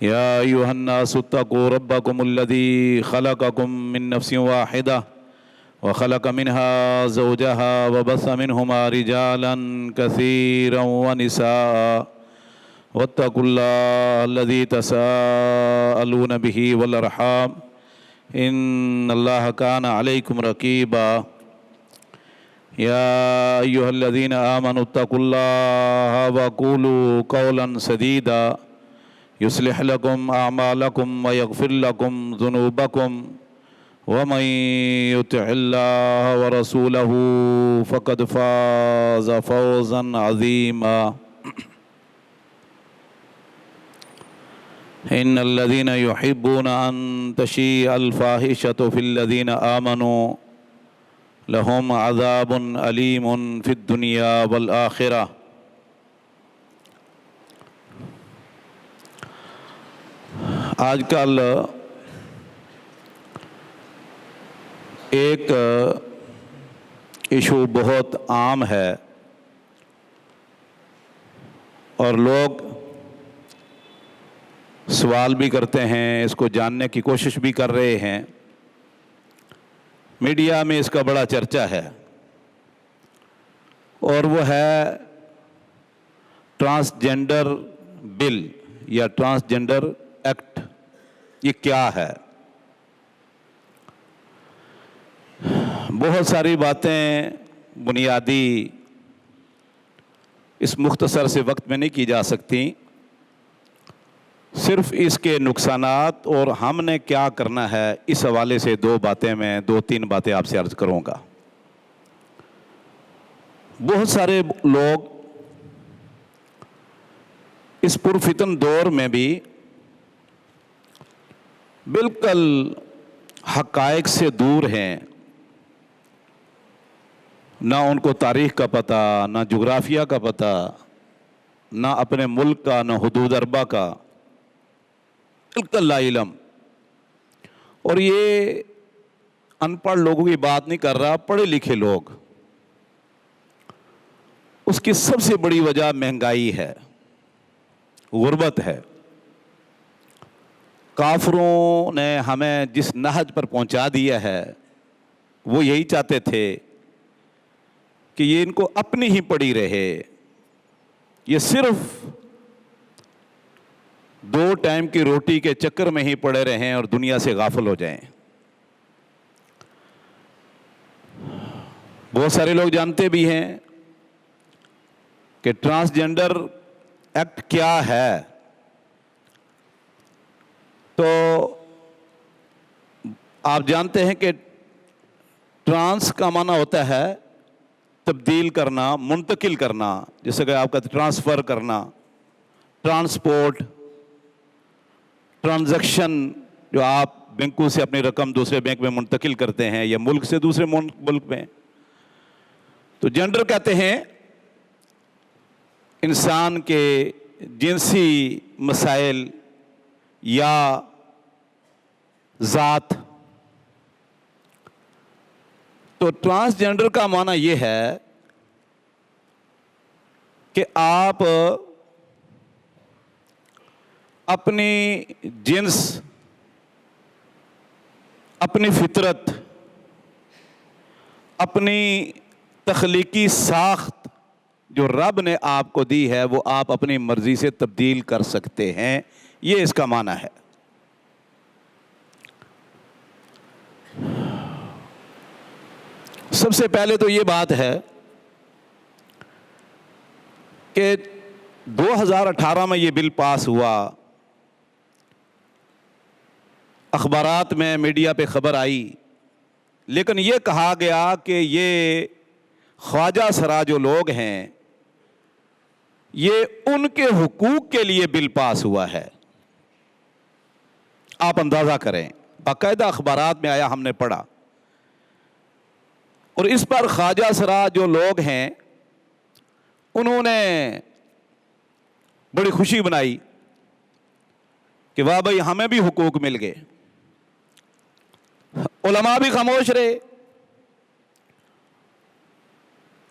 يا أيها الناس اتقوا ربكم الذي خلقكم من نفس واحدة وخلق منها زوجها وبث منهما رجالا كثيرا ونساء واتقوا الله الذي تساءلون به والأرحام إن الله كان عليكم رقيبا يا أيها الذين آمنوا اتقوا الله وقولوا قولا سديدا يصلح لكم أعمالكم ويغفر لكم ذنوبكم ومن يطع الله ورسوله فقد فاز فوزا عظيما إن الذين يحبون أن تشيع الفاحشة في الذين آمنوا لهم عذاب أليم في الدنيا والآخرة آج کل ایک ایشو بہت عام ہے اور لوگ سوال بھی کرتے ہیں، اس کو جاننے کی کوشش بھی کر رہے ہیں۔ میڈیا میں اس کا بڑا چرچا ہے اور وہ ہے ٹرانسجنڈر بل یا ٹرانسجنڈر ایکٹ۔ یہ کیا ہے؟ بہت ساری باتیں بنیادی اس مختصر سے وقت میں نہیں کی جا سکتی، صرف اس کے نقصانات اور ہم نے کیا کرنا ہے اس حوالے سے دو تین باتیں آپ سے عرض کروں گا۔ بہت سارے لوگ اس پرفتن دور میں بھی بالکل حقائق سے دور ہیں، نہ ان کو تاریخ کا پتہ، نہ جغرافیہ کا پتہ، نہ اپنے ملک کا، نہ حدود اربع کا، بالکل لا علم۔ اور یہ ان پڑھ لوگوں کی بات نہیں کر رہا، پڑھے لکھے لوگ۔ اس کی سب سے بڑی وجہ مہنگائی ہے، غربت ہے۔ کافروں نے ہمیں جس نہج پر پہنچا دیا ہے وہ یہی چاہتے تھے کہ یہ ان کو اپنی ہی پڑی رہے، یہ صرف 2 ٹائم کی روٹی کے چکر میں ہی پڑے رہیں اور دنیا سے غافل ہو جائیں۔ بہت سارے لوگ جانتے بھی ہیں کہ ٹرانسجنڈر ایکٹ کیا ہے۔ تو آپ جانتے ہیں کہ ٹرانس کا معنی ہوتا ہے تبدیل کرنا، منتقل کرنا، جیسے کہ آپ کا ٹرانسفر کرنا، ٹرانسپورٹ، ٹرانزیکشن، جو آپ بینکوں سے اپنی رقم دوسرے بینک میں منتقل کرتے ہیں یا ملک سے دوسرے ملک میں۔ تو جنڈر کہتے ہیں انسان کے جنسی مسائل یا ذات۔ تو ٹرانسجنڈر کا معنی یہ ہے کہ آپ اپنی جنس، اپنی فطرت، اپنی تخلیقی ساخت جو رب نے آپ کو دی ہے وہ آپ اپنی مرضی سے تبدیل کر سکتے ہیں، یہ اس کا معنی ہے۔ سب سے پہلے تو یہ بات ہے کہ 2018 میں یہ بل پاس ہوا، اخبارات میں، میڈیا پہ خبر آئی، لیکن یہ کہا گیا کہ یہ خواجہ سرا جو لوگ ہیں یہ ان کے حقوق کے لیے بل پاس ہوا ہے۔ آپ اندازہ کریں، باقاعدہ اخبارات میں آیا، ہم نے پڑھا، اور اس پر خواجہ سرا جو لوگ ہیں انہوں نے بڑی خوشی بنائی کہ واہ بھائی ہمیں بھی حقوق مل گئے۔ علماء بھی خاموش رہے۔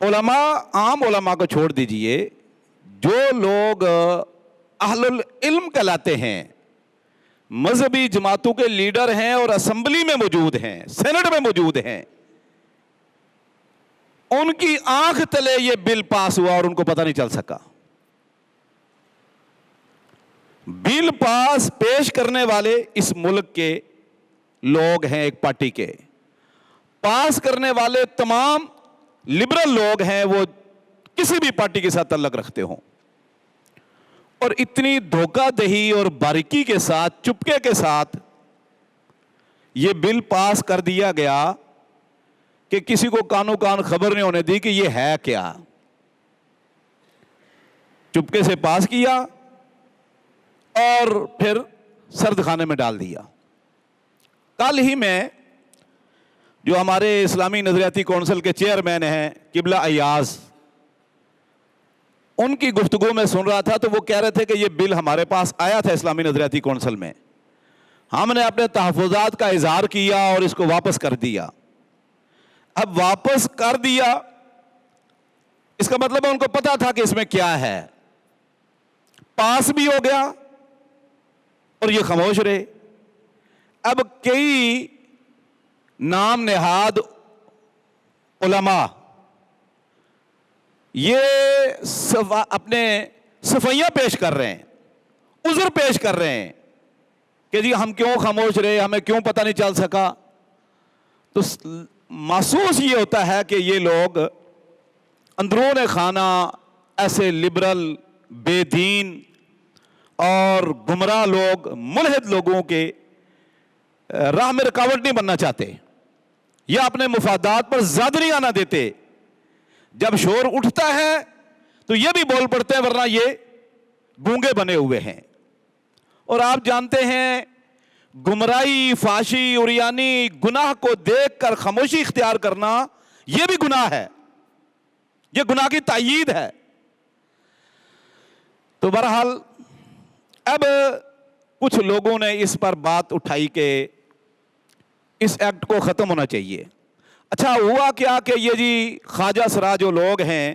علماء، عام علماء کو چھوڑ دیجئے، جو لوگ اہل العلم کہلاتے ہیں، مذہبی جماعتوں کے لیڈر ہیں اور اسمبلی میں موجود ہیں، سینٹ میں موجود ہیں، ان کی آنکھ تلے یہ بل پاس ہوا اور ان کو پتہ نہیں چل سکا۔ بل پاس پیش کرنے والے اس ملک کے لوگ ہیں، ایک پارٹی کے، پاس کرنے والے تمام لبرل لوگ ہیں، وہ کسی بھی پارٹی کے ساتھ تعلق رکھتے ہوں، اور اتنی دھوکہ دہی اور باریکی کے ساتھ، چپکے کے ساتھ یہ بل پاس کر دیا گیا کہ کسی کو کانوں کان خبر نہیں ہونے دی کہ یہ ہے کیا۔ چپکے سے پاس کیا اور پھر سرد خانے میں ڈال دیا۔ کل ہی میں جو ہمارے اسلامی نظریاتی کونسل کے چیئرمین ہیں قبلہ ایاز، ان کی گفتگو میں سن رہا تھا تو وہ کہہ رہے تھے کہ یہ بل ہمارے پاس آیا تھا اسلامی نظریاتی کونسل میں، ہم نے اپنے تحفظات کا اظہار کیا اور اس کو واپس کر دیا۔ اب واپس کر دیا اس کا مطلب ہے ان کو پتا تھا کہ اس میں کیا ہے، پاس بھی ہو گیا اور یہ خاموش رہے۔ اب کئی نام نہاد علماء یہ اپنے صفائیاں پیش کر رہے ہیں، عذر پیش کر رہے ہیں کہ جی ہم کیوں خاموش رہے، ہمیں کیوں پتہ نہیں چل سکا۔ تو محسوس یہ ہوتا ہے کہ یہ لوگ اندرون خانہ ایسے لبرل، بے دین اور گمراہ لوگ، ملحد لوگوں کے راہ میں رکاوٹ نہیں بننا چاہتے یا اپنے مفادات پر زیادہ نہیں آنا دیتے۔ جب شور اٹھتا ہے تو یہ بھی بول پڑتے ہیں، ورنہ یہ گونگے بنے ہوئے ہیں۔ اور آپ جانتے ہیں گمراہی، فحاشی، عریانی، گناہ کو دیکھ کر خاموشی اختیار کرنا یہ بھی گناہ ہے، یہ گناہ کی تائید ہے۔ تو بہرحال اب کچھ لوگوں نے اس پر بات اٹھائی کہ اس ایکٹ کو ختم ہونا چاہیے۔ اچھا ہوا کیا کہ یہ جی خواجہ سرا جو لوگ ہیں،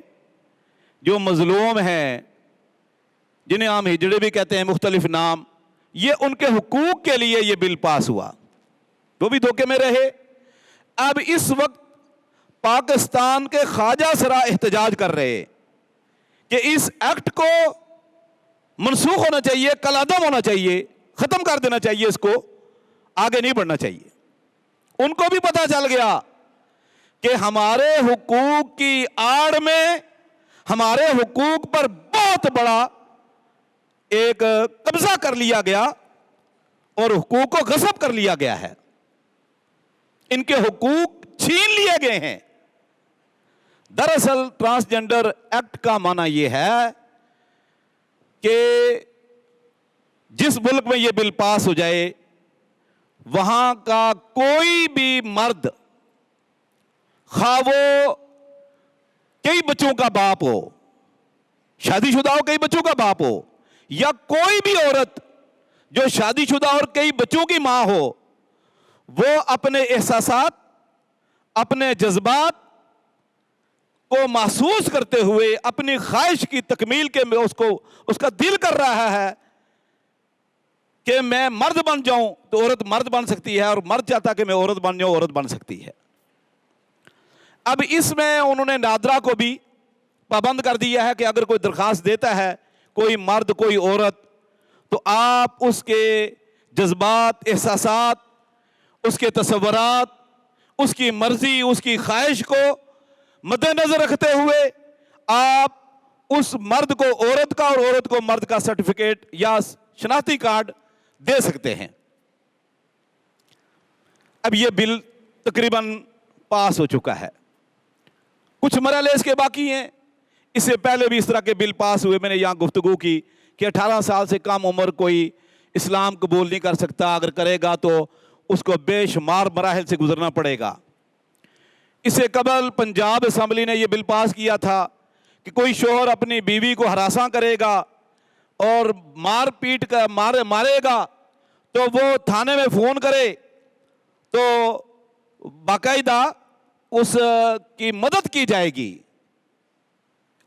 جو مظلوم ہیں، جنہیں عام ہجڑے بھی کہتے ہیں، مختلف نام، یہ ان کے حقوق کے لیے یہ بل پاس ہوا، وہ بھی دھوکے میں رہے۔ اب اس وقت پاکستان کے خواجہ سرا احتجاج کر رہے کہ اس ایکٹ کو منسوخ ہونا چاہیے، کالعدم ہونا چاہیے، ختم کر دینا چاہیے، اس کو آگے نہیں بڑھنا چاہیے۔ ان کو بھی پتہ چل گیا کہ ہمارے حقوق کی آڑ میں ہمارے حقوق پر بہت بڑا ایک قبضہ کر لیا گیا اور حقوق کو غصب کر لیا گیا ہے، ان کے حقوق چھین لیے گئے ہیں۔ دراصل ٹرانسجنڈر ایکٹ کا معنی یہ ہے کہ جس ملک میں یہ بل پاس ہو جائے وہاں کا کوئی بھی مرد، خواہ وہ کئی بچوں کا باپ ہو، شادی شدہ ہو، کئی بچوں کا باپ ہو، یا کوئی بھی عورت جو شادی شدہ اور کئی بچوں کی ماں ہو، وہ اپنے احساسات، اپنے جذبات کو محسوس کرتے ہوئے اپنی خواہش کی تکمیل کے میں اس کا دل کر رہا ہے کہ میں مرد بن جاؤں تو عورت مرد بن سکتی ہے، اور مرد چاہتا کہ میں عورت بن جاؤں، عورت بن سکتی ہے۔ اب اس میں انہوں نے نادرا کو بھی پابند کر دیا ہے کہ اگر کوئی درخواست دیتا ہے، کوئی مرد، کوئی عورت، تو آپ اس کے جذبات، احساسات، اس کے تصورات، اس کی مرضی، اس کی خواہش کو مد نظر رکھتے ہوئے آپ اس مرد کو عورت کا اور عورت کو مرد کا سرٹیفکیٹ یا شناختی کارڈ دے سکتے ہیں۔ اب یہ بل تقریباً پاس ہو چکا ہے، کچھ مرحلے اس کے باقی ہیں۔ اس سے پہلے بھی اس طرح کے بل پاس ہوئے، میں نے یہاں گفتگو کی کہ 18 سال سے کم عمر کوئی اسلام قبول نہیں کر سکتا، اگر کرے گا تو اس کو بے شمار مراحل سے گزرنا پڑے گا۔ اس سے قبل پنجاب اسمبلی نے یہ بل پاس کیا تھا کہ کوئی شوہر اپنی بیوی کو ہراساں کرے گا اور مار پیٹ کا مارے گا تو وہ تھانے میں فون کرے تو باقاعدہ اس کی مدد کی جائے گی۔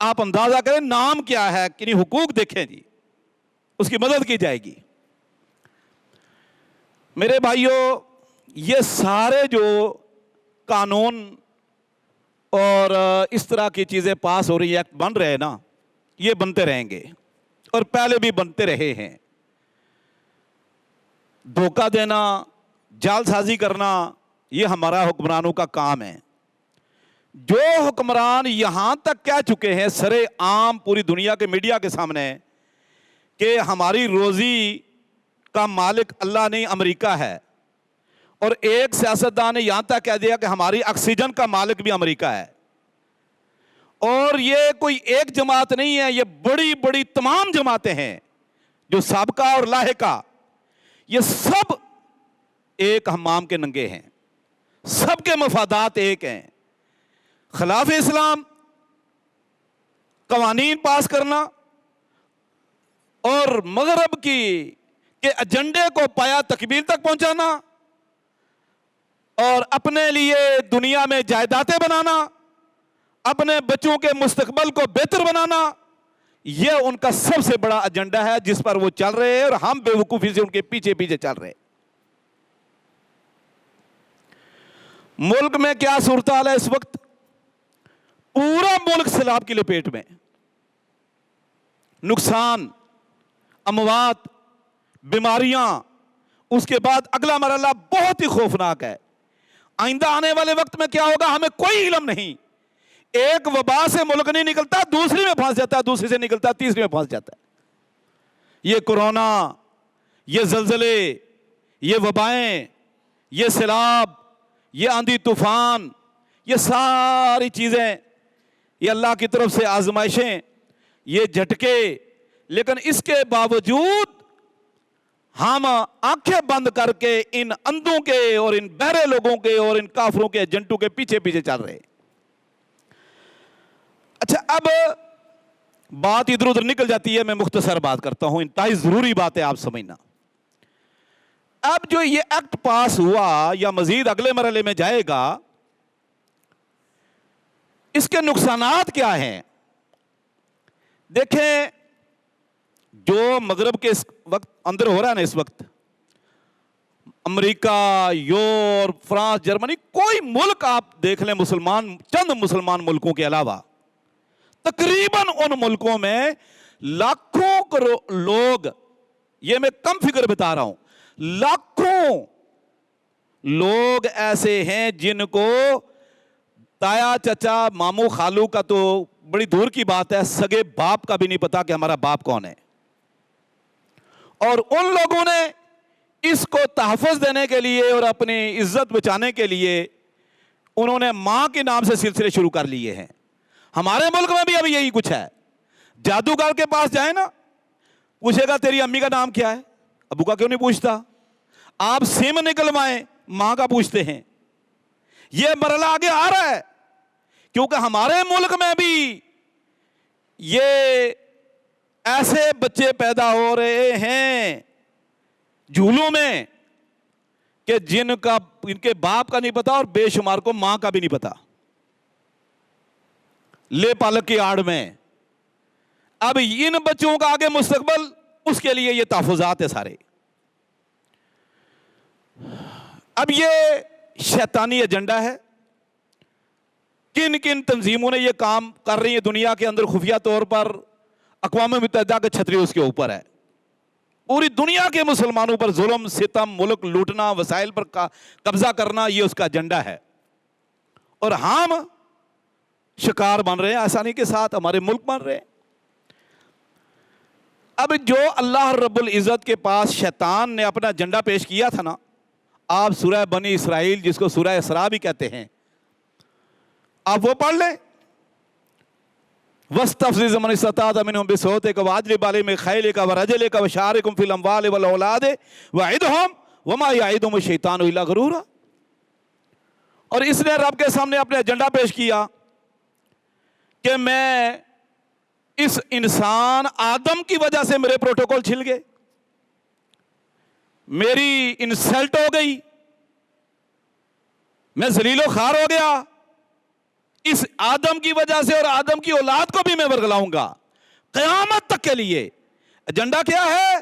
آپ اندازہ کریں نام کیا ہے، کنی حقوق دیکھیں جی، اس کی مدد کی جائے گی۔ میرے بھائیوں، یہ سارے جو قانون اور اس طرح کی چیزیں پاس ہو رہی ہیں، بن رہے ہیں نا، یہ بنتے رہیں گے اور پہلے بھی بنتے رہے ہیں۔ دھوکہ دینا، جال سازی کرنا، یہ ہمارا حکمرانوں کا کام ہے۔ جو حکمران یہاں تک کہہ چکے ہیں سرے عام پوری دنیا کے میڈیا کے سامنے کہ ہماری روزی کا مالک اللہ نہیں امریکہ ہے، اور ایک سیاستدان نے یہاں تک کہہ دیا کہ ہماری آکسیجن کا مالک بھی امریکہ ہے، اور یہ کوئی ایک جماعت نہیں ہے، یہ بڑی بڑی تمام جماعتیں ہیں جو سابقہ اور لاحقہ، یہ سب ایک حمام کے ننگے ہیں، سب کے مفادات ایک ہیں۔ خلاف اسلام قوانین پاس کرنا اور مغرب کے ایجنڈے کو پایا تکمیل تک پہنچانا اور اپنے لیے دنیا میں جائیدادیں بنانا، اپنے بچوں کے مستقبل کو بہتر بنانا، یہ ان کا سب سے بڑا ایجنڈا ہے جس پر وہ چل رہے ہیں، اور ہم بے وقوفی سے ان کے پیچھے پیچھے چل رہے ہیں۔ ملک میں کیا صورتحال ہے اس وقت؟ پورا ملک سیلاب کی لپیٹ میں، نقصان، اموات، بیماریاں، اس کے بعد اگلا مرحلہ بہت ہی خوفناک ہے۔ آئندہ آنے والے وقت میں کیا ہوگا ہمیں کوئی علم نہیں۔ ایک وبا سے ملک نہیں نکلتا، دوسری میں پھنس جاتا ہے، دوسری سے نکلتا، تیسری میں پھنس جاتا ہے۔ یہ کورونا، یہ زلزلے، یہ وبائیں، یہ سیلاب، یہ آندھی طوفان، یہ ساری چیزیں، یہ اللہ کی طرف سے آزمائشیں، یہ جھٹکے، لیکن اس کے باوجود ہم آنکھیں بند کر کے ان اندھوں کے اور ان بہرے لوگوں کے اور ان کافروں کے ایجنٹوں کے پیچھے پیچھے چل رہے ہیں۔ اچھا، اب بات ادھر ادھر نکل جاتی ہے، میں مختصر بات کرتا ہوں، انتہائی ضروری بات ہے آپ سمجھنا۔ اب جو یہ ایکٹ پاس ہوا یا مزید اگلے مرحلے میں جائے گا، اس کے نقصانات کیا ہیں؟ دیکھیں، جو مغرب کے اس وقت اندر ہو رہا ہے نا، اس وقت امریکہ، یورپ، فرانس، جرمنی، کوئی ملک آپ دیکھ لیں مسلمان، چند مسلمان ملکوں کے علاوہ، تقریباً ان ملکوں میں لاکھوں لوگ، یہ میں کم فگر بتا رہا ہوں، لاکھوں لوگ ایسے ہیں جن کو تایا، چچا، ماموں، خالو کا تو بڑی دور کی بات ہے، سگے باپ کا بھی نہیں پتا کہ ہمارا باپ کون ہے۔ اور ان لوگوں نے اس کو تحفظ دینے کے لیے اور اپنی عزت بچانے کے لیے انہوں نے ماں کے نام سے سلسلے شروع کر لیے ہیں۔ ہمارے ملک میں بھی ابھی یہی کچھ ہے۔ جادوگر کے پاس جائیں نا، پوچھے گا تیری امی کا نام کیا ہے؟ ابو کا کیوں نہیں پوچھتا؟ آپ سیم نکلوائیں، ماں کا پوچھتے ہیں۔ یہ مرحلہ آگے آ رہا ہے، کیونکہ ہمارے ملک میں بھی یہ ایسے بچے پیدا ہو رہے ہیں جھولوں میں کہ جن کا ان کے باپ کا نہیں پتا اور بے شمار کو ماں کا بھی نہیں پتا، لے پالک کی آڑ میں۔ اب ان بچوں کا آگے مستقبل، اس کے لیے یہ تحفظات ہے سارے۔ اب یہ شیطانی ایجنڈا ہے، کن کن تنظیموں نے یہ کام کر رہی ہیں دنیا کے اندر خفیہ طور پر، اقوام متحدہ کے چھتری اس کے اوپر ہے۔ پوری دنیا کے مسلمانوں پر ظلم، ستم، ملک لوٹنا، وسائل پر قبضہ کرنا، یہ اس کا ایجنڈا ہے، اور ہم شکار بن رہے ہیں آسانی کے ساتھ، ہمارے ملک بن رہے ہیں۔ اب جو اللہ رب العزت کے پاس شیطان نے اپنا ایجنڈا پیش کیا تھا نا، آپ سورہ بنی اسرائیل، جس کو سورہ اسراء بھی کہتے ہیں، آپ وہ پڑھ لیں۔ وَاسْتَفْزِزْ مَنِ اسْتَطَعْتَ مِنْهُمْ بِصَوْتِكَ وَأَجْلِبْ عَلَيْهِمْ بِخَيْلِكَ وَرَجِلِكَ وَشَارِكْهُمْ فِي الْأَمْوَالِ وَالْأَوْلَادِ وَعِدْهُمْ وَمَا يَعِدُهُمُ الشَّيْطَانُ إِلَّا غُرُورًا۔ اور اس نے رب کے سامنے اپنے ایجنڈا پیش کیا کہ میں اس انسان آدم کی وجہ سے میرے پروٹوکول چھل گئے، میری انسلٹ ہو گئی، میں ذلیل و خوار ہو گیا، اس آدم کی وجہ سے، اور آدم کی اولاد کو بھی میں ورگلاؤں گا قیامت تک کے لیے۔ ایجنڈا کیا ہے؟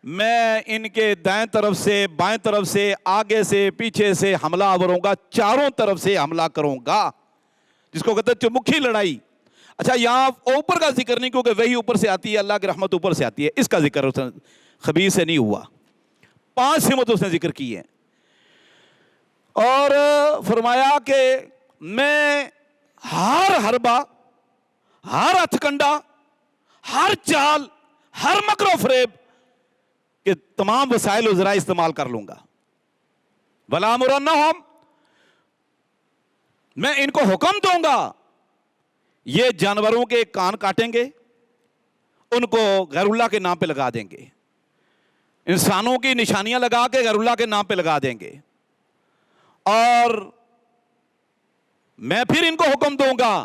میں ان کے دائیں طرف سے، بائیں طرف سے، آگے سے، پیچھے سے حملہ آور ہوں گا، چاروں طرف سے حملہ کروں گا، جس کو کہتے ہیں چمکھی لڑائی۔ اچھا یہاں اوپر کا ذکر نہیں، کیونکہ وہی اوپر سے آتی ہے، اللہ کی رحمت اوپر سے آتی ہے، اس کا ذکر اس نے خبیث سے نہیں ہوا۔ 5 سمت اس نے ذکر کی ہے، اور فرمایا کہ میں ہر حربہ، ہر ہتھ کنڈا، ہر چال، ہر مکر و فریب کے تمام وسائل و ذرائع استعمال کر لوں گا۔ وَلَا أَمُرَنَّهُمْ، میں ان کو حکم دوں گا، یہ جانوروں کے کان کاٹیں گے، ان کو غیر اللہ کے نام پہ لگا دیں گے، انسانوں کی نشانیاں لگا کے غیر اللہ کے نام پہ لگا دیں گے، اور میں پھر ان کو حکم دوں گا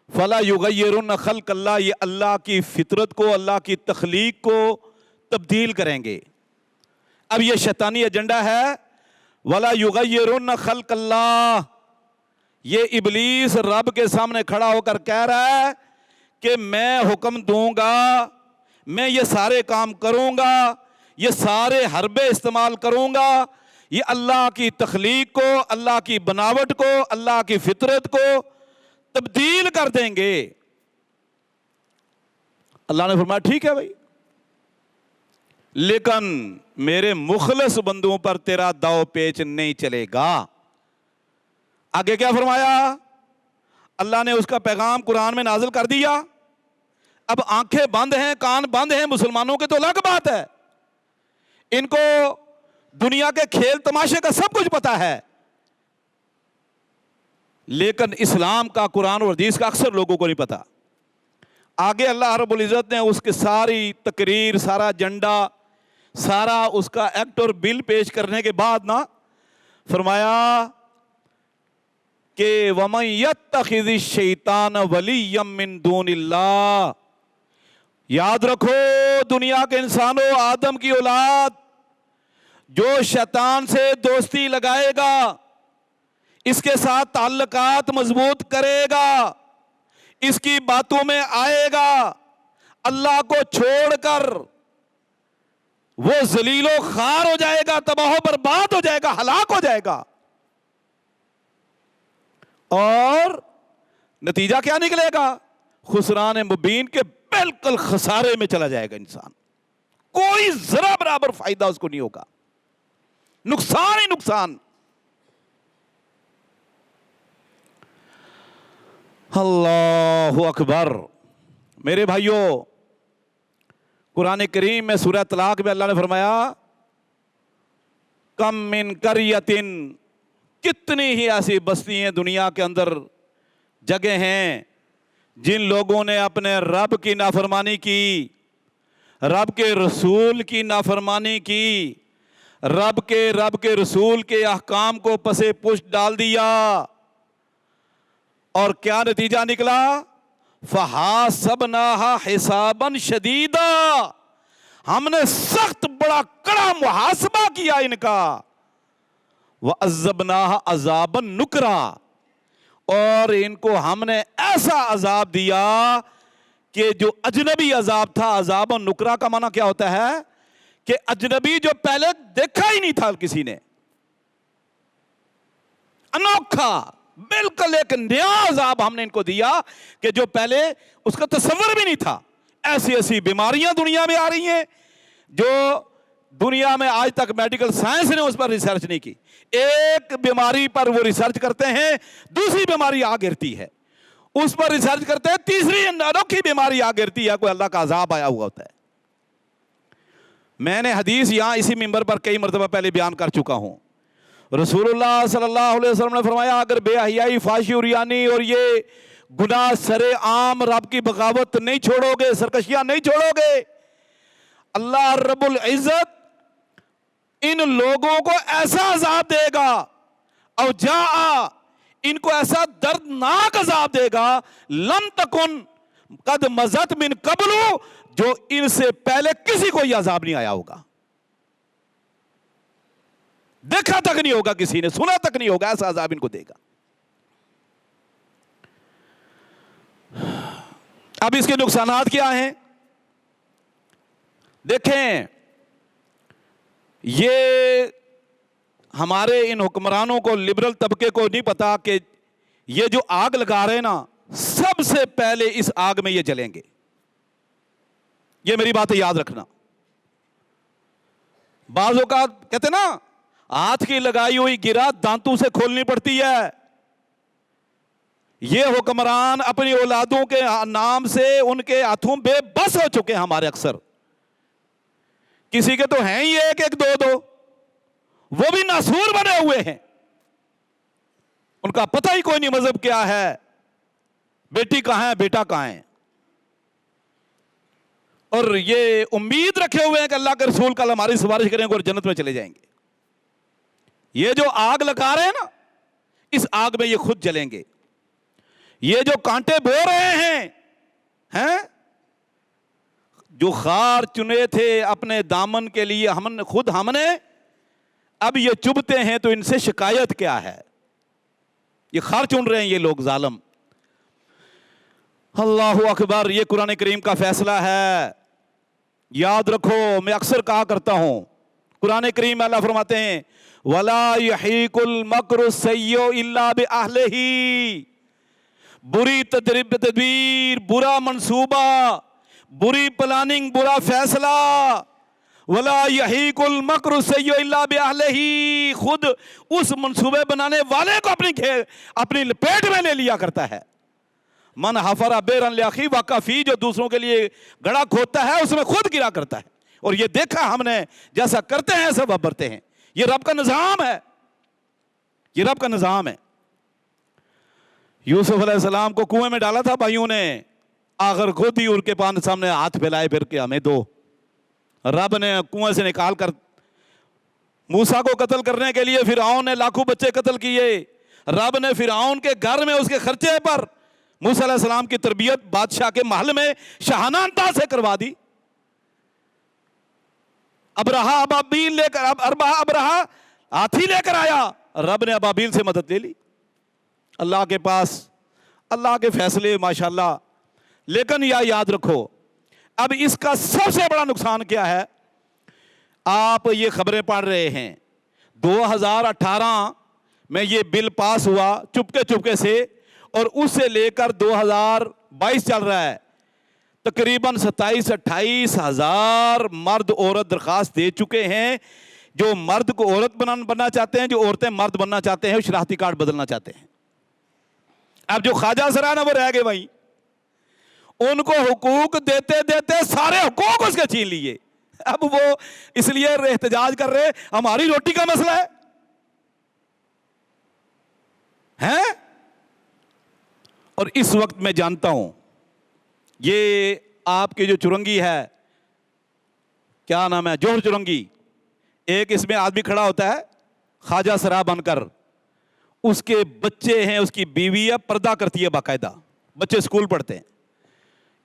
فَلَا يُغَيِّرُنَّ خَلْقَ اللَّهِ، یہ اللہ کی فطرت کو، اللہ کی تخلیق کو تبدیل کریں گے۔ اب یہ شیطانی ایجنڈا ہے، وَلَا يُغَيِّرُنَّ خَلْقَ اللَّهِ، یہ ابلیس رب کے سامنے کھڑا ہو کر کہہ رہا ہے کہ میں حکم دوں گا، میں یہ سارے کام کروں گا، یہ سارے حربے استعمال کروں گا، یہ اللہ کی تخلیق کو، اللہ کی بناوٹ کو، اللہ کی فطرت کو تبدیل کر دیں گے۔ اللہ نے فرمایا ٹھیک ہے بھائی، لیکن میرے مخلص بندوں پر تیرا داؤ پیچ نہیں چلے گا۔ آگے کیا فرمایا؟ اللہ نے اس کا پیغام قرآن میں نازل کر دیا۔ اب آنکھیں بند ہیں، کان بند ہیں مسلمانوں کے تو الگ بات ہے، ان کو دنیا کے کھیل تماشے کا سب کچھ پتا ہے، لیکن اسلام کا، قرآن اور حدیث کا اکثر لوگوں کو نہیں پتا۔ آگے اللہ رب العزت نے اس کی ساری تقریر، سارا ایجنڈا، سارا اس کا ایکٹ اور بل پیش کرنے کے بعد نا فرمایا کہ وَمَن يَتَّخِذِ الشَّيْطَانَ وَلِيًّا مِّن دُونِ اللَّهِ، یاد رکھو دنیا کے انسانوں، آدم کی اولاد، جو شیطان سے دوستی لگائے گا، اس کے ساتھ تعلقات مضبوط کرے گا، اس کی باتوں میں آئے گا، اللہ کو چھوڑ کر وہ ذلیل و خوار ہو جائے گا، تباہ و برباد ہو جائے گا، ہلاک ہو جائے گا۔ اور نتیجہ کیا نکلے گا؟ خسران مبین کے بالکل خسارے میں چلا جائے گا انسان، کوئی ذرا برابر فائدہ اس کو نہیں ہوگا، نقصان ہی نقصان۔ اللہ اکبر۔ میرے بھائیوں، قرآن کریم میں سورہ طلاق میں اللہ نے فرمایا کم من قریۃ، کتنی ہی ایسی بستی ہیں دنیا کے اندر، جگہ ہیں جن لوگوں نے اپنے رب کی نافرمانی کی، رب کے رسول کی نافرمانی کی، رب کے رسول کے احکام کو پسے پشت ڈال دیا، اور کیا نتیجہ نکلا؟ فَحَاسَبْنَاهَا حِسَابًا شَدِيدًا، ہم نے سخت بڑا کڑا محاسبہ کیا ان کا، وَعَذَّبْنَاهَا عَذَابًا نُكْرًا، اور ان کو ہم نے ایسا عذاب دیا کہ جو اجنبی عذاب تھا۔ عذاب نکرا کا معنی کیا ہوتا ہے؟ کہ اجنبی جو پہلے دیکھا ہی نہیں تھا کسی نے، انوکھا، بالکل ایک نیا عذاب ہم نے ان کو دیا کہ جو پہلے اس کا تصور بھی نہیں تھا۔ ایسی ایسی بیماریاں دنیا میں آ رہی ہیں جو دنیا میں آج تک میڈیکل سائنس نے اس پر ریسرچ نہیں کی۔ ایک بیماری پر وہ ریسرچ کرتے ہیں، دوسری بیماری آ گرتی ہے، اس پر ریسرچ کرتے ہیں، تیسری انوکھی بیماری آ گرتی ہے، کوئی اللہ کا عذاب آیا ہوا ہوتا ہے۔ میں نے حدیث یہاں اسی منبر پر کئی مرتبہ پہلے بیان کر چکا ہوں۔ رسول اللہ صلی اللہ علیہ وسلم نے فرمایا اگر بے حیائی، فحاشی اور ریانی اور یہ گناہ سرے عام، رب کی بغاوت نہیں چھوڑو گے، سرکشیاں نہیں چھوڑو گے، اللہ رب العزت ان لوگوں کو ایسا عذاب دے گا، او جاء، ان کو ایسا دردناک عذاب دے گا، لم تکن قد مزت من قبل، جو ان سے پہلے کسی کو یہ عذاب نہیں آیا ہوگا، دیکھا تک نہیں ہوگا، کسی نے سنا تک نہیں ہوگا، ایسا عذاب ان کو دے گا۔ اب اس کے نقصانات کیا ہیں؟ دیکھیں، یہ ہمارے ان حکمرانوں کو، لبرل طبقے کو نہیں پتا کہ یہ جو آگ لگا رہے ہیں نا، سب سے پہلے اس آگ میں یہ جلیں گے. یہ میری بات یاد رکھنا. بعض اوقات کہتے نا ہاتھ کی لگائی ہوئی گرا دانتوں سے کھولنی پڑتی ہے. یہ حکمران اپنی اولادوں کے نام سے ان کے ہاتھوں بے بس ہو چکے ہیں ہمارے. اکثر کسی کے تو ہیں ہی ایک ایک دو دو، وہ بھی ناسور بنے ہوئے ہیں. ان کا پتہ ہی کوئی نہیں مذہب کیا ہے، بیٹی کہاں ہے بیٹا کہاں ہے. اور یہ امید رکھے ہوئے ہیں کہ اللہ کے رسول کل ہماری سفارش کریں گے اور جنت میں چلے جائیں گے. یہ جو آگ لگا رہے ہیں نا، اس آگ میں یہ خود جلیں گے. یہ جو کانٹے بو رہے ہیں جو خار چنے تھے اپنے دامن کے لیے ہم نے اب یہ چبھتے ہیں تو ان سے شکایت کیا ہے؟ یہ خار چن رہے ہیں یہ لوگ ظالم. اللہ اکبر. یہ قرآن کریم کا فیصلہ ہے. یاد رکھو، میں اکثر کہا کرتا ہوں، قرآن کریم میں اللہ فرماتے ہیں وَلَا يَحِيقُ الْمَكْرُ السَّيِّئُ إِلَّا بِأَهْلِهِ. بری تدبیر، برا منصوبہ، بری پلاننگ، برا فیصلہ. وَلَا يَحِيقُ الْمَكْرُ السَّيِّئُ إِلَّا بِأَهْلِهِ. خود اس منصوبے بنانے والے کو اپنی لپیٹ میں لے لیا کرتا ہے. من حفر بیرا لأخیہ وقع فیہ. جو دوسروں کے لیے گڑھا کھودتا ہے اس میں خود گرا کرتا ہے. اور یہ دیکھا ہم نے، جیسا کرتے ہیں ایسا برتے ہیں. یہ رب کا نظام ہے، یہ رب کا نظام ہے. یوسف علیہ السلام کو کنویں میں ڈالا تھا بھائیوں نے، آخر خود ہی ان کے سامنے ہاتھ پھیلائے پھر کے ہمیں دو. رب نے کنویں سے نکال کر موسیٰ کو قتل کرنے کے لیے فرعون نے لاکھوں بچے قتل کیے. رب نے فرعون کے گھر میں اس کے خرچے پر موسیٰ علیہ السلام کی تربیت بادشاہ کے محل میں شاہانہ انداز سے کروا دی. ابرہا ابابیل لے کر ابرہا ہاتھی لے کر آیا، رب نے ابابیل سے مدد لے لی. اللہ کے پاس اللہ کے فیصلے ماشاءاللہ. لیکن یاد رکھو، اب اس کا سب سے بڑا نقصان کیا ہے؟ آپ یہ خبریں پڑھ رہے ہیں 2018 میں یہ بل پاس ہوا چپکے سے، اور اس سے لے کر 2022 چل رہا ہے. تقریباً 27-28 ہزار مرد عورت درخواست دے چکے ہیں. جو مرد کو عورت بننا چاہتے ہیں، جو عورتیں مرد بننا چاہتے ہیں، وہ شناختی کارڈ بدلنا چاہتے ہیں. اب جو خواجہ سرا نا وہ رہ گئے بھائی، ان کو حقوق دیتے دیتے سارے حقوق اس کے چھین لیے. اب وہ اس لیے احتجاج کر رہے ہماری روٹی کا مسئلہ ہے. اور اس وقت میں جانتا ہوں یہ آپ کی جو چرنگی ہے، کیا نام ہے، جوہر چرنگی، ایک اس میں آدمی کھڑا ہوتا ہے خواجہ سرا بن کر، اس کے بچے ہیں، اس کی بیوی ہے، پردہ کرتی ہے باقاعدہ، بچے اسکول پڑھتے ہیں.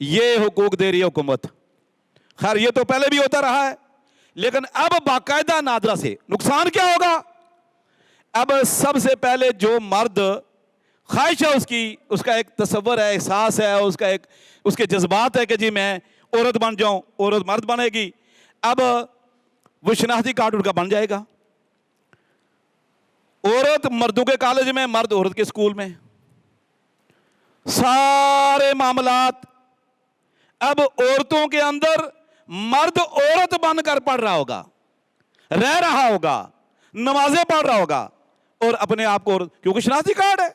یہ حقوق دے رہی ہے حکومت. خیر یہ تو پہلے بھی ہوتا رہا ہے، لیکن اب باقاعدہ نادرا سے. نقصان کیا ہوگا؟ اب سب سے پہلے جو مرد خواہش ہے اس کا ایک تصور ہے، احساس ہے، اس کے جذبات ہے کہ جی میں عورت بن جاؤں، عورت مرد بنے گی. اب وہ شناختی کارڈ ان کا بن جائے گا. عورت مردوں کے کالج میں، مرد عورت کے اسکول میں، سارے معاملات. اب عورتوں کے اندر مرد عورت بن کر پڑھ رہا ہوگا، رہ رہا ہوگا، نمازیں پڑھ رہا ہوگا، اور اپنے آپ کو کیونکہ شناختی کارڈ ہے.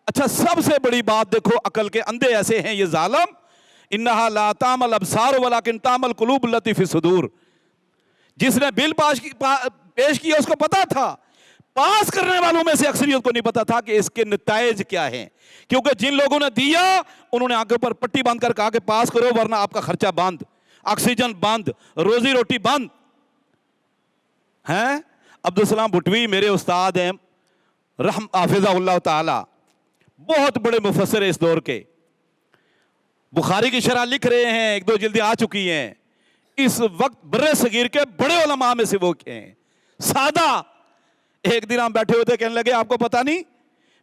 اچھا سب سے بڑی بات دیکھو، عقل کے اندھے ایسے ہیں یہ ظالم. انہا لا تعمل الابصار ولکن تعمل القلوب التی فی الصدور. جس نے بل پیش کیا اس کو پتا تھا، پاس کرنے والوں میں سے اکثریت کو نہیں پتا تھا کہ اس کے نتائج کیا ہیں. کیونکہ جن لوگوں نے دیا انہوں نے آنکھوں پر پٹی باندھ کر کہا کہ پاس کرو ورنہ آپ کا خرچہ بند، آکسیجن بند، روزی روٹی بند. ہیں عبدالسلام بھٹوی میرے استاد ہیں، حافظہ اللہ تعالی، بہت بڑے مفسر اس دور کے. بخاری کی شرح لکھ رہے ہیں، 1-2 جلدیں آ چکی ہیں. اس وقت برے صغیر کے بڑے علماء میں سے وہ ہیں. سادہ ایک دن ہم بیٹھے ہوئے تھے، کہنے لگے آپ کو پتہ نہیں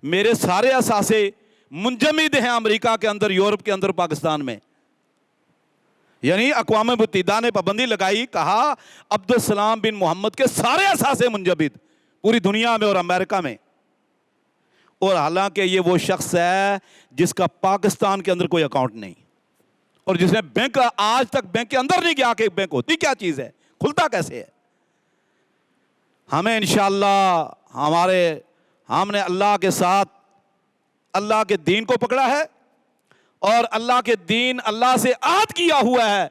میرے سارے اثاثے منجمد ہیں امریکہ کے اندر، یورپ کے اندر، پاکستان میں. یعنی اقوام متحدہ نے پابندی لگائی, کہا عبدالسلام بن محمد کے سارے اثاثے منجمد پوری دنیا میں اور امریکہ میں. اور حالانکہ یہ وہ شخص ہے جس کا پاکستان کے اندر کوئی اکاؤنٹ نہیں, اور جس نے بینک آج تک بینک کے اندر نہیں گیا کہ بینک ہوتی کیا چیز ہے, کھلتا کیسے ہے. ہمیں انشاءاللہ ہم نے اللہ کے ساتھ اللہ کے دین کو پکڑا ہے, اور اللہ کے دین اللہ سے عہد کیا ہوا ہے.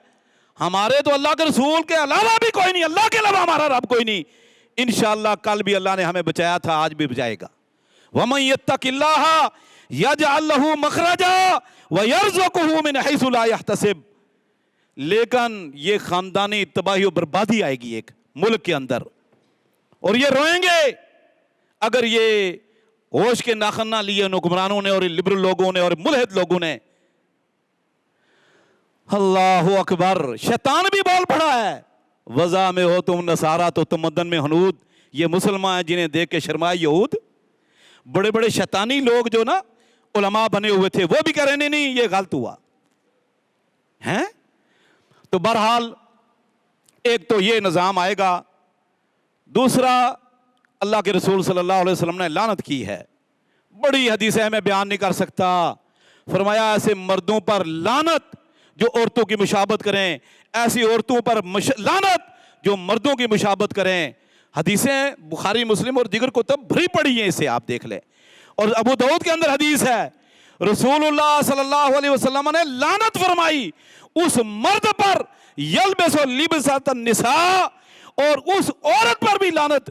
ہمارے تو اللہ کے رسول کے علاوہ بھی کوئی نہیں, اللہ کے علاوہ ہمارا رب کوئی نہیں. انشاءاللہ کل بھی اللہ نے ہمیں بچایا تھا, آج بھی بچائے گا. وَمَن يَتَّقِ اللَّهَ يَجْعَل لَّهُ مَخْرَجًا وَيَرْزُقْهُ مِنْ حَيْثُ لَا يَحْتَسِبُ. لیکن یہ خاندانی تباہی و بربادی آئے گی ایک ملک کے اندر, اور یہ روئیں گے اگر یہ ہوش کے ناخن نہ لیے حکمرانوں نے اور لبرل لوگوں نے اور ملحد لوگوں نے. اللہ اکبر, شیطان بھی بول پڑا ہے. وضع میں ہو تم نصارہ تو تمدن میں ہنود. یہ مسلمان ہیں جنہیں دیکھ کے شرمائے یہود. بڑے بڑے شیطانی لوگ جو نا علماء بنے ہوئے تھے, وہ بھی کہہ رہے نہیں یہ غلط ہوا ہیں. تو بہرحال ایک تو یہ نظام آئے گا, دوسرا اللہ کے رسول صلی اللہ علیہ وسلم نے لعنت کی ہے. بڑی حدیث ہے, میں بیان نہیں کر سکتا. فرمایا ایسے مردوں پر لعنت جو عورتوں کی مشابہت کریں, ایسی عورتوں پر لعنت جو مردوں کی مشابہت کریں. حدیثیں بخاری مسلم اور دیگر کتب بھری پڑی ہیں, اسے آپ دیکھ لیں. اور ابو داؤد کے اندر حدیث ہے, رسول اللہ صلی اللہ علیہ وسلم نے لعنت فرمائی اس مرد پر یلبس لبسۃ النساء, اور اس عورت پر بھی لعنت,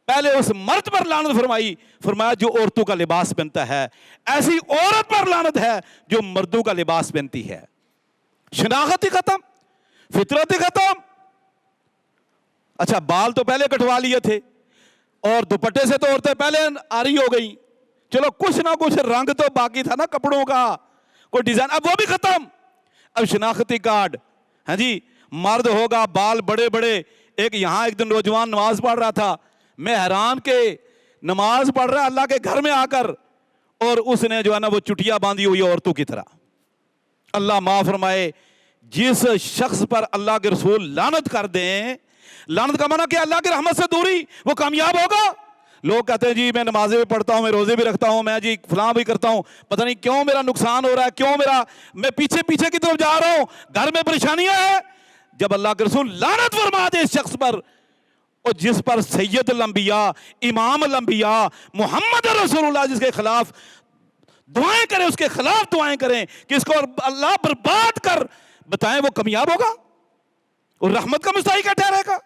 پہلے اس مرد پر لعنت فرمائی, فرمایا جو عورتوں کا لباس پہنتا ہے. ایسی عورت پر لعنت ہے جو مردوں کا لباس پہنتی ہے. شناخت ہی ختم, فطرت ہی ختم. اچھا بال تو پہلے کٹوا لیے تھے, اور دوپٹے سے تو عورتیں پہلے آری ہو گئی. چلو کچھ نہ کچھ رنگ تو باقی تھا نا کپڑوں کا, کوئی ڈیزائن, اب وہ بھی ختم. اب شناختی کارڈ, ہاں جی, مرد ہوگا بال بڑے بڑے. ایک دن نوجوان نماز پڑھ رہا تھا, میں حیران کہ نماز پڑھ رہا ہے اللہ کے گھر میں آ کر, اور اس نے جو ہے نا وہ چٹیا باندھی ہوئی عورتوں کی طرح. اللہ معاف فرمائے, جس شخص پر اللہ کے رسول لعنت کر دیں, لعنت کا معنی کہ اللہ کی رحمت سے دوری, وہ کامیاب ہوگا. لوگ کہتے ہیں جی میں نمازیں بھی پڑھتا ہوں, میں روزے بھی رکھتا ہوں, میں جی فلاں بھی کرتا ہوں, پتہ نہیں کیوں میرا نقصان ہو رہا ہے, کیوں میں پیچھے کی طرف جا رہا ہوں, گھر میں پریشانیاں ہیں. جب اللہ کے رسول لعنت فرما دے اس شخص پر, اور جس پر سید الانبیاء امام الانبیاء محمد رسول اللہ جس کے خلاف دعائیں کریں, اس کے خلاف دعائیں کریں کہ اس کو اللہ برباد کر, بتائیں وہ کامیاب ہوگا اور رحمت کا مستحق ٹھہرے گا.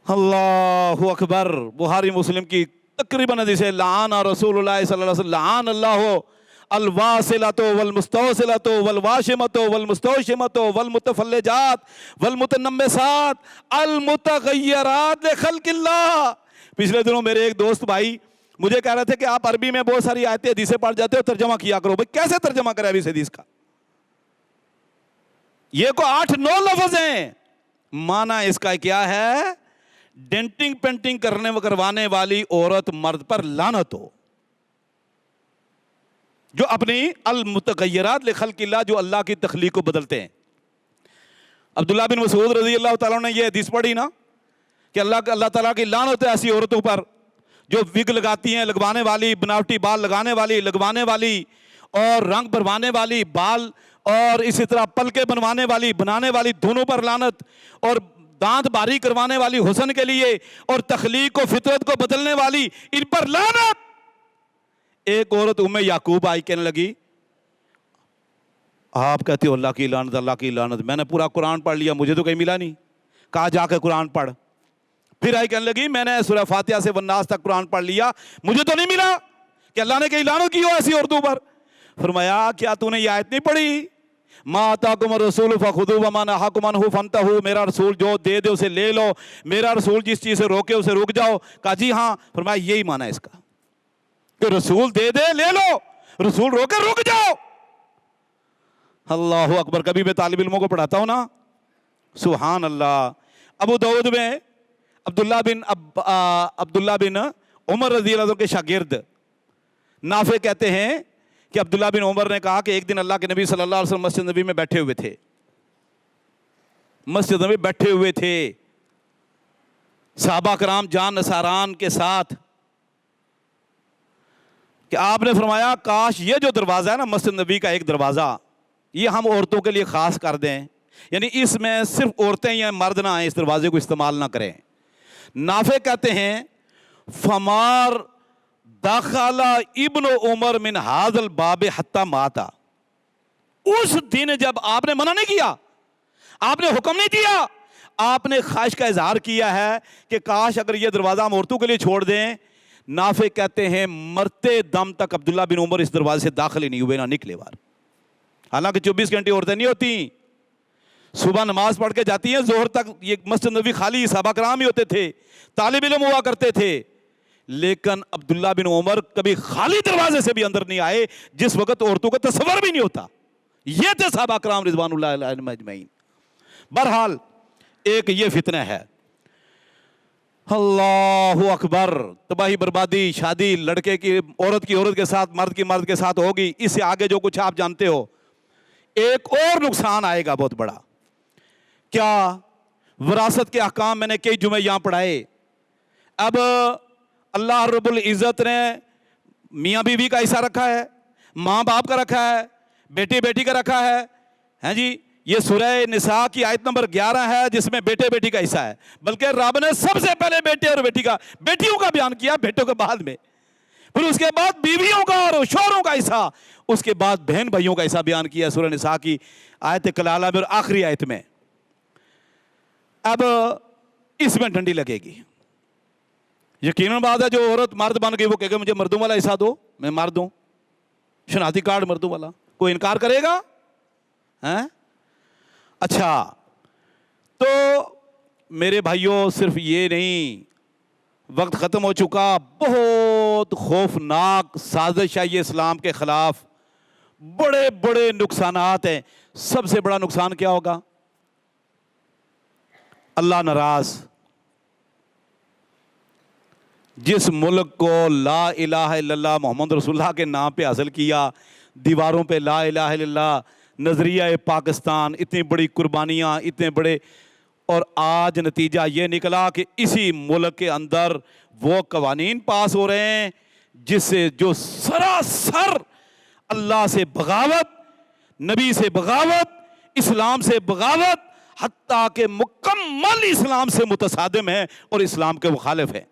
اللہ اکبر. بخاری مسلم کی تقریباً حدیث ہے, لعن رسول اللہ صلی اللہ علیہ وسلم, لعن اللہ الواصلۃ والمستوصلۃ والواشمۃ والمستوشمۃ والمتفلجات والمتنمسات المتغیرات لخلق اللہ. پچھلے دنوں میرے ایک دوست بھائی مجھے کہہ رہے تھے کہ آپ عربی میں بہت ساری آیتیں حدیثیں پڑھ جاتے ہو, ترجمہ کیا کرو. بھائی کیسے ترجمہ کرے ابھی اس حدیث کا؟ یہ کو 8-9 لفظ ہیں. معنی اس کا کیا ہے؟ ڈینٹنگ پینٹنگ کروانے والی عورت مرد پر لعنت ہو, جو اپنی المتغیرات لخلق اللہ, جو اللہ کی تخلیق کو بدلتے ہیں. عبداللہ بن مسعود رضی اللہ تعالیٰ نے یہ حدیث پڑھی نا کہ اللہ تعالیٰ کی لعنت ہے ایسی عورتوں پر جو وگ لگاتی ہیں, لگوانے والی, بناوٹی بال لگانے والی, لگوانے والی, اور رنگ بھروانے والی بال, اور اسی طرح پلکے بنوانے والی, بنانے والی, دونوں پر لعنت. اور دانت باری کروانے والی حسن کے لیے, اور تخلیق و فطرت کو بدلنے والی, ان پر لعنت. ایک عورت یعقوب آئی کہنے لگی, آپ کہتے ہو اللہ کی لعنت, اللہ کی لعنت, میں نے پورا قرآن پڑھ لیا, مجھے تو کہیں ملا نہیں. کہا جا کے قرآن پڑھ. پھر آئی کہنے لگی میں نے سورہ فاتحہ سے والناس تک قرآن پڑھ لیا, مجھے تو نہیں ملا کہ اللہ نے کہیں لعنت کی ہو ایسی عورتوں پر. فرمایا کیا تو نے یہ آیت نہیں پڑھی, ما آتاکم الرسول فخذوہ وما نہاکم عنہ فانتہوا, میرا رسول جو دے دے اسے لے لو, میرا رسول جس چیز سے روکے اسے رک جاؤ. کہا جی ہاں. فرمایا یہی معنی ہے اس کا کہ رسول دے دے لے لو, رسول روکے رک جاؤ. اللہ اکبر. کبھی میں طالب علموں کو پڑھاتا ہوں نا, سبحان اللہ. ابو داؤد میں عبداللہ بن عمر رضی اللہ عنہ کے شاگرد نافع کہتے ہیں کہ کہ عبداللہ بن عمر نے کہا کہ ایک دن اللہ کے نبی صلی اللہ علیہ وسلم مسجد نبی میں بیٹھے ہوئے تھے، مسجد نبی بیٹھے ہوئے تھے صحابہ کرام جان نصاران کے ساتھ، کہ آپ نے فرمایا کاش یہ جو دروازہ ہے نا مسجد نبی کا ایک دروازہ، یہ ہم عورتوں کے لیے خاص کر دیں، یعنی اس میں صرف عورتیں یا مرد نہ آئیں، اس دروازے کو استعمال نہ کریں۔ نافع کہتے ہیں فمار داخلہ ابن عمر من هذا الباب حتی ماتا، اس دن جب آپ نے منع نہیں کیا، آپ نے حکم نہیں دیا، آپ نے خواہش کا اظہار کیا ہے کہ کاش اگر یہ دروازہ ہم عورتوں کے لیے چھوڑ دیں۔ نافع کہتے ہیں مرتے دم تک عبداللہ بن عمر اس دروازے سے داخل ہی نہیں ہوئے، نہ نکلے باہر۔ حالانکہ 24 گھنٹے عورتیں نہیں ہوتی، صبح نماز پڑھ کے جاتی ہیں، ظہر تک یہ مسجد نبوی خالی صحابہ کرام ہی ہوتے تھے، طالب علم ہوا کرتے تھے، لیکن عبداللہ بن عمر کبھی خالی دروازے سے بھی اندر نہیں آئے، جس وقت عورتوں کا تصور بھی نہیں ہوتا۔ یہ تھے صحابہ کرام رضوان اللہ علیہم اجمعین۔ بہرحال ایک یہ فتنہ ہے، اللہ اکبر، تباہی بربادی، شادی لڑکے کی عورت کے ساتھ، مرد کی مرد کے ساتھ ہوگی، اس سے آگے جو کچھ آپ جانتے ہو۔ ایک اور نقصان آئے گا بہت بڑا، کیا؟ وراثت کے احکام میں نے کئی جمعے یہاں پڑھائے۔ اب اللہ رب العزت نے میاں بیوی کا حصہ رکھا ہے، ماں باپ کا رکھا ہے، بیٹی بیٹی کا رکھا ہے، ہیں جی؟ یہ سورہ نساء کی آیت نمبر 11 ہے جس میں بیٹے بیٹی کا حصہ ہے، بلکہ رب نے سب سے پہلے بیٹے اور بیٹیوں کا بیان کیا، بیٹوں کے بعد میں، پھر اس کے بعد بیویوں کا اور شوہروں کا حصہ، اس کے بعد بہن بھائیوں کا حصہ بیان کیا سورہ نساء کی آیت کلالہ میں اور آخری آیت میں۔ اب اس میں ڈنڈی لگے گی، یقیناً بات ہے جو عورت مرد بن گئی وہ کہے گا مجھے مردوں والا حصہ دو، میں مرد ہوں، شناختی کارڈ مردوں والا، کوئی انکار کرے گا؟ اچھا، تو میرے بھائیوں صرف یہ نہیں، وقت ختم ہو چکا، بہت خوفناک سازش ہے یہ اسلام کے خلاف، بڑے بڑے نقصانات ہیں۔ سب سے بڑا نقصان کیا ہوگا؟ اللہ ناراض۔ جس ملک کو لا الہ الا اللہ محمد رسول اللہ کے نام پہ حاصل کیا، دیواروں پہ لا الہ الا اللہ، نظریہ پاکستان، اتنی بڑی قربانیاں، اتنے بڑے، اور آج نتیجہ یہ نکلا کہ اسی ملک کے اندر وہ قوانین پاس ہو رہے ہیں جس سے جو سراسر اللہ سے بغاوت، نبی سے بغاوت، اسلام سے بغاوت، حتیٰ کہ مکمل اسلام سے متصادم ہے اور اسلام کے مخالف ہے،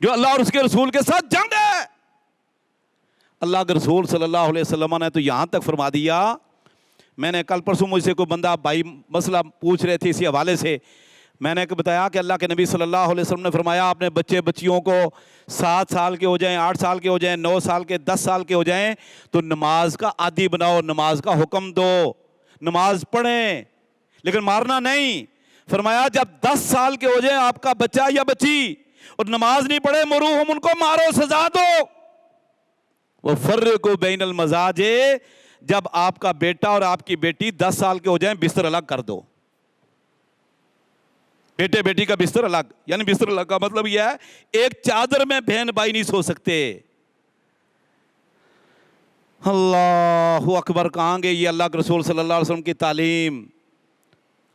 جو اللہ اور اس کے رسول کے ساتھ جنگ ہے۔ اللہ کے رسول صلی اللہ علیہ وسلم نے تو یہاں تک فرما دیا، میں نے کل پرسوں مجھ سے کوئی بندہ بھائی مسئلہ پوچھ رہے تھے اسی حوالے سے، میں نے بتایا کہ اللہ کے نبی صلی اللہ علیہ وسلم نے فرمایا اپنے بچے بچیوں کو 7 سال کے ہو جائیں، 8 سال کے ہو جائیں، 9 سال کے، 10 سال کے ہو جائیں تو نماز کا عادی بناؤ، نماز کا حکم دو، نماز پڑھیں، لیکن مارنا نہیں۔ فرمایا جب 10 سال کے ہو جائیں آپ کا بچہ یا بچی اور نماز نہیں پڑھے، مروہم، ان کو مارو، سزا دو۔ وَفَرِّقُوا بَيْنَ الْمَزَاجِ، جب آپ کا بیٹا اور آپ کی بیٹی 10 سال کے ہو جائیں بستر الگ کر دو، بیٹے بیٹی کا بستر الگ، یعنی بستر الگ کا مطلب یہ ہے ایک چادر میں بہن بھائی نہیں سو سکتے۔ اللہ اکبر، کہاں گے یہ اللہ کے رسول صلی اللہ علیہ وسلم کی تعلیم،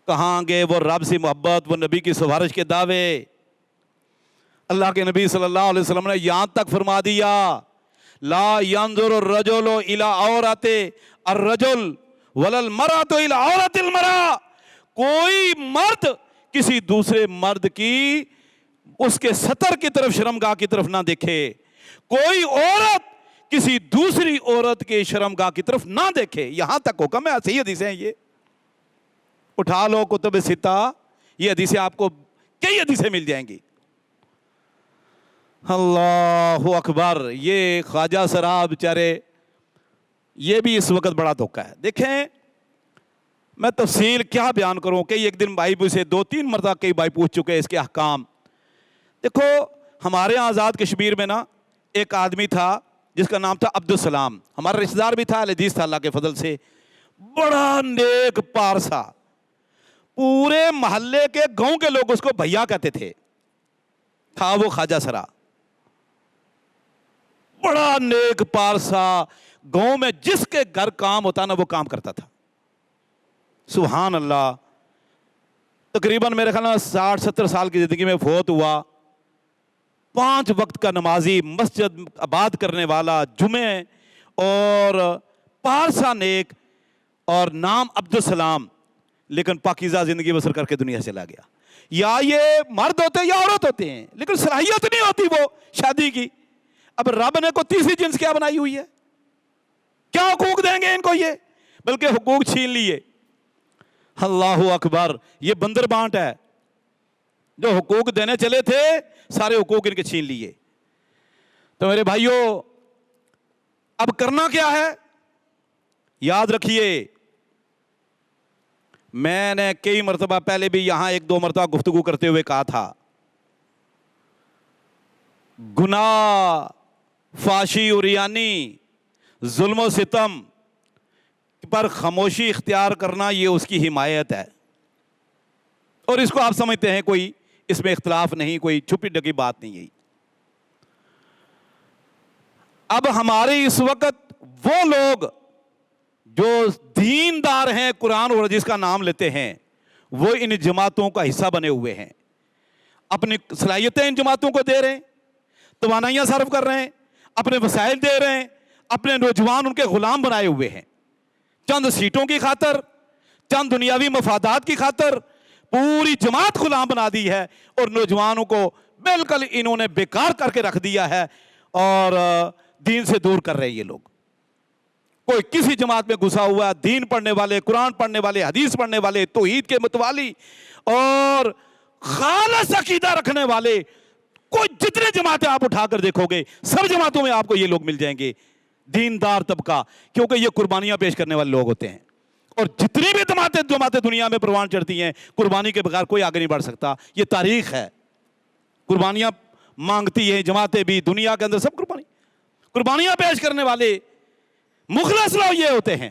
کہاں گے وہ رب سے محبت، وہ نبی کی سفارش کے دعوے۔ اللہ کے نبی صلی اللہ علیہ وسلم نے یہاں تک فرما دیا لا ينظر الرجل الى عورت الرجل ولا المرأة الى عورت المرأة، کوئی مرد کسی دوسرے مرد کی اس کے سطر کی طرف، شرمگاہ کی طرف نہ دیکھے، کوئی عورت کسی دوسری عورت کے شرمگاہ کی طرف نہ دیکھے، یہاں تک حکم ہے۔ صحیح حدیثیں ہیں، یہ اٹھا لو کتب ستہ، یہ حدیثیں آپ کو کئی حدیثیں مل جائیں گی۔ اللہ اکبر، یہ خواجہ سرا بیچارے، یہ بھی اس وقت بڑا دھوکہ ہے۔ دیکھیں میں تفصیل کیا بیان کروں کہ ایک دن بھائی سے 2-3 مرتبہ کئی بھائی پوچھ چکے اس کے احکام۔ دیکھو ہمارے ہاں آزاد کشمیر میں نا ایک آدمی تھا جس کا نام تھا عبدالسلام، ہمارا رشتہ دار بھی تھا، اہل حدیث تھا اللہ کے فضل سے، بڑا نیک پارسا، پورے محلے کے گاؤں کے لوگ اس کو بھیا کہتے تھے، تھا وہ خواجہ سرا، بڑا نیک پارسا، گاؤں میں جس کے گھر کام ہوتا نا وہ کام کرتا تھا. سبحان اللہ. تقریباً میرے خیال میں 60-70 سال کی زندگی میں فوت ہوا. 5 وقت کا نمازی، مسجد آباد کرنے والا، جمعے اور پارسا نیک، اور نام عبدالسلام، لیکن پاکیزہ زندگی بسر کر کے دنیا سے چلا گیا. یا یہ مرد ہوتے یا عورت ہوتے ہیں لیکن صلاحیت نہیں ہوتی وہ شادی کی. اب رب نے کو تیسری جنس کیا بنائی ہوئی ہے؟ کیا حقوق دیں گے ان کو یہ؟ بلکہ حقوق چھین لیے. اللہ اکبر. یہ بندر بانٹ ہے. جو حقوق دینے چلے تھے سارے حقوق ان کے چھین لیے. تو میرے بھائیوں اب کرنا کیا ہے؟ یاد رکھیے، میں نے کئی مرتبہ پہلے بھی یہاں 1-2 مرتبہ گفتگو کرتے ہوئے کہا تھا، گناہ، فحاشی، عریانی، ظلم و ستم پر خاموشی اختیار کرنا یہ اس کی حمایت ہے. اور اس کو آپ سمجھتے ہیں، کوئی اس میں اختلاف نہیں، کوئی چھپی ڈکی بات نہیں ہے. اب ہمارے اس وقت وہ لوگ جو دیندار ہیں، قرآن اور حدیث کا نام لیتے ہیں، وہ ان جماعتوں کا حصہ بنے ہوئے ہیں. اپنی صلاحیتیں ان جماعتوں کو دے رہے ہیں، توانائیاں صرف کر رہے ہیں، اپنے وسائل دے رہے ہیں، اپنے نوجوان ان کے غلام بنائے ہوئے ہیں. چند سیٹوں کی خاطر، چند دنیاوی مفادات کی خاطر پوری جماعت غلام بنا دی ہے، اور نوجوانوں کو بالکل انہوں نے بیکار کر کے رکھ دیا ہے، اور دین سے دور کر رہے ہیں یہ لوگ. کوئی کسی جماعت میں گھسا ہوا، دین پڑھنے والے، قرآن پڑھنے والے، حدیث پڑھنے والے، توحید کے متوالی اور خالص عقیدہ رکھنے والے، کوئی جتنے جماعتیں آپ اٹھا کر دیکھو گے سب جماعتوں میں آپ کو یہ لوگ مل جائیں گے، دیندار طبقہ، کیونکہ یہ قربانیاں پیش کرنے والے لوگ ہوتے ہیں. اور جتنی بھی جماعتیں دنیا میں پروان چڑھتی ہیں، قربانی کے بغیر کوئی آگے نہیں بڑھ سکتا. یہ تاریخ ہے. قربانیاں مانگتی ہیں جماعتیں بھی، دنیا کے اندر سب قربانیاں پیش کرنے والے مخلص لوگ یہ ہوتے ہیں.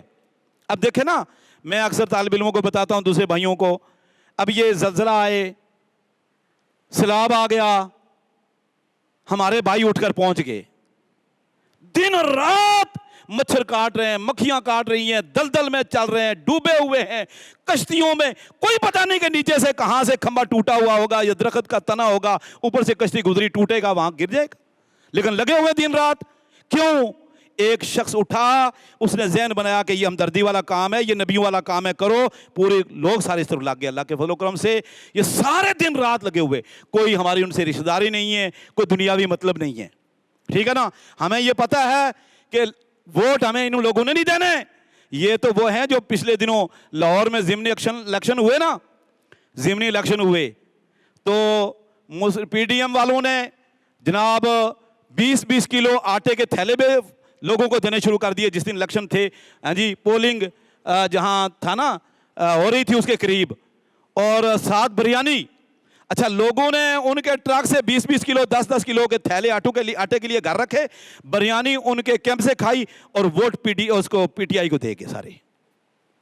اب دیکھیں نا، میں اکثر طالب علموں کو بتاتا ہوں، دوسرے بھائیوں کو، اب یہ زلزلہ آئے، سیلاب آ گیا، ہمارے بھائی اٹھ کر پہنچ گئے، دن رات مچھر کاٹ رہے ہیں، مکھیاں کاٹ رہی ہیں، دلدل میں چل رہے ہیں، ڈوبے ہوئے ہیں کشتیوں میں، کوئی پتہ نہیں کہ نیچے سے کہاں سے کھمبا ٹوٹا ہوا ہوگا یا درخت کا تنا ہوگا، اوپر سے کشتی گزری، ٹوٹے گا، وہاں گر جائے گا. لیکن لگے ہوئے دن رات. کیوں؟ ایک شخص اٹھا، اس نے ذہن بنایا کہ یہ ہمدردی والا کام ہے، یہ نبیوں والا کام ہے، کرو. پورے لوگ سارے اس طرف لگ گئے. اللہ کے فضل و کرم سے یہ سارے دن رات لگے ہوئے. کوئی ہماری ان سے رشتہ داری نہیں ہے، کوئی دنیاوی مطلب نہیں ہے. ٹھیک ہے نا؟ ہمیں یہ پتہ ہے کہ ووٹ ہمیں ان لوگوں نے نہیں دینے. یہ تو وہ ہیں جو پچھلے دنوں لاہور میں ضمنی الیکشن ہوئے نا، ضمنی الیکشن ہوئے تو پی ڈی ایم والوں نے جناب 20-20 کلو آٹے کے تھیلے میں لوگوں کو دینے شروع کر دیے. جس دن الیکشن تھے، ہاں جی، پولنگ جہاں تھا نا ہو رہی تھی اس کے قریب، اور ساتھ بریانی. اچھا، لوگوں نے ان کے ٹرک سے 20-20 کلو 10-10 کلو کے تھیلے آٹے کے لیے گھر رکھے، بریانی ان کے کیمپ سے کھائی، اور ووٹ پی ٹی آئی کو دے گئے سارے.